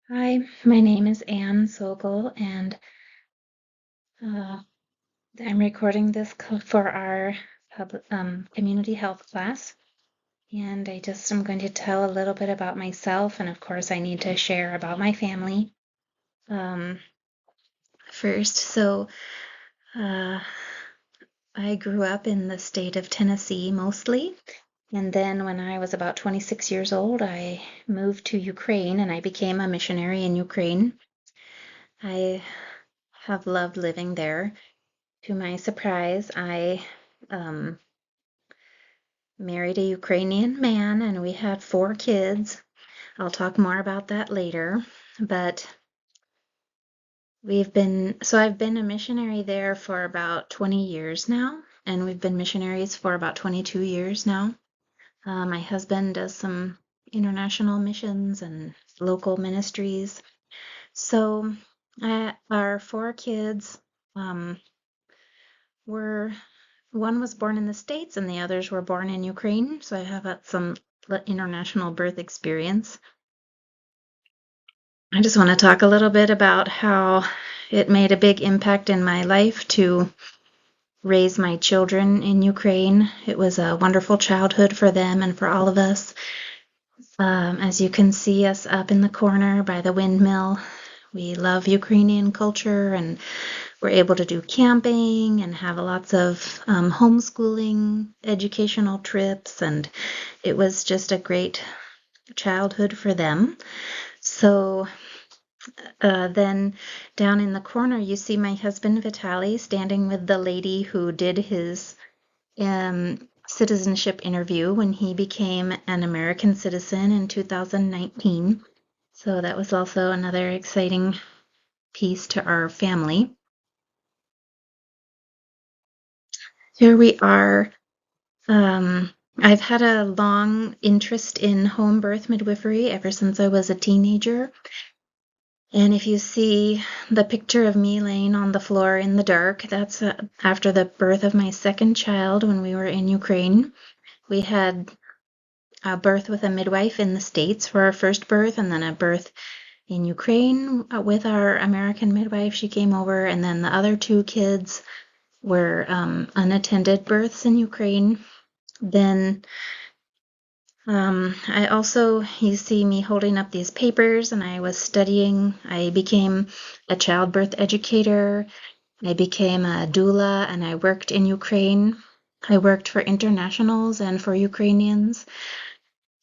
Hi, my name is A Sokol, and uh, I'm recording this for our community health class. And I'm going to tell a little bit about myself, and of course, I need to share about my family um, first. Uh, I grew up in the state of Tennessee mostly, and then when I was about 26 years old, I moved to Ukraine and I became a missionary in Ukraine. I have loved living there. To my surprise, I um, married a Ukrainian man and we had 4 kids. I'll talk more about that later. But I've been a missionary there for about 20 years now, and we've been missionaries for about 22 years now. My husband does some international missions and local ministries. So, our 4 kids um, were one was born in the States and the others were born in Ukraine, so I have some international birth experience. I just want to talk a little bit about how it made a big impact in my life to raise my children in Ukraine. It was a wonderful childhood for them and for all of us. As you can see us up in the corner by the windmill, we love Ukrainian culture and we're able to do camping and have lots of homeschooling, educational trips, and it was just a great childhood for them. So then down in the corner, you see my husband Vitaly standing with the lady who did his citizenship interview when he became an American citizen in 2019. So that was also another exciting piece to our family. Here we are. I've had a long interest in home birth midwifery ever since I was a teenager. And if you see the picture of me laying on the floor in the dark, that's after the birth of my second child when we were in Ukraine. We had a birth with a midwife in the States for our first birth, and then a birth in Ukraine with our American midwife. She came over, and then the other 2 kids were unattended births in Ukraine. Then you see me holding up these papers, and I was studying. I became a childbirth educator. I became a doula, and I worked in Ukraine. I worked for internationals and for Ukrainians.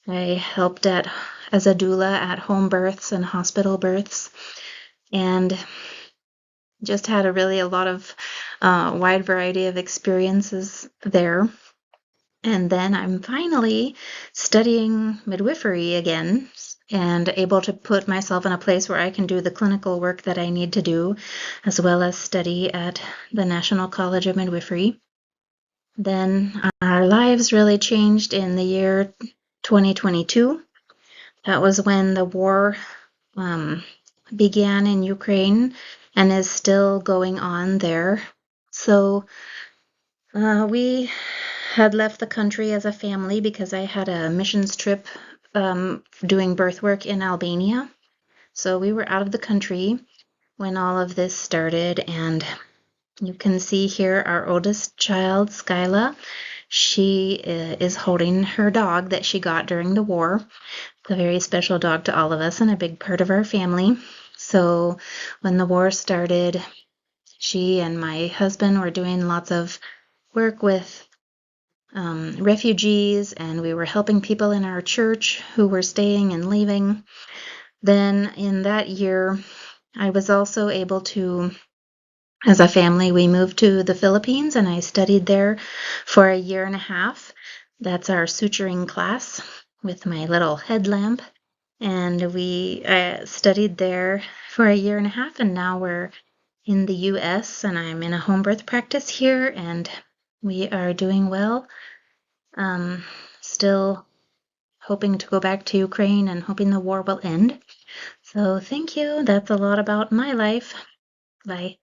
I helped as a doula at home births and hospital births, and just had a lot of wide variety of experiences there. And then I'm finally studying midwifery again and able to put myself in a place where I can do the clinical work that I need to do, as well as study at the National College of Midwifery. Then our lives really changed in the year 2022. That was when the war began in Ukraine and is still going on there. So we had left the country as a family because I had a missions trip doing birth work in Albania. So we were out of the country when all of this started, and you can see here our oldest child, Skyla. She is holding her dog that she got during the war. It's a very special dog to all of us and a big part of our family. So when the war started, she and my husband were doing lots of work with refugees, and we were helping people in our church who were staying and leaving. Then in that year, I was also able to, as a family, we moved to the Philippines and I studied there for a year and a half. That's our suturing class with my little headlamp. And we studied there for a year and a half, and now we're in the US and I'm in a home birth practice here, and we are doing well. Still hoping to go back to Ukraine and hoping the war will end. So thank you. That's a lot about my life. Bye.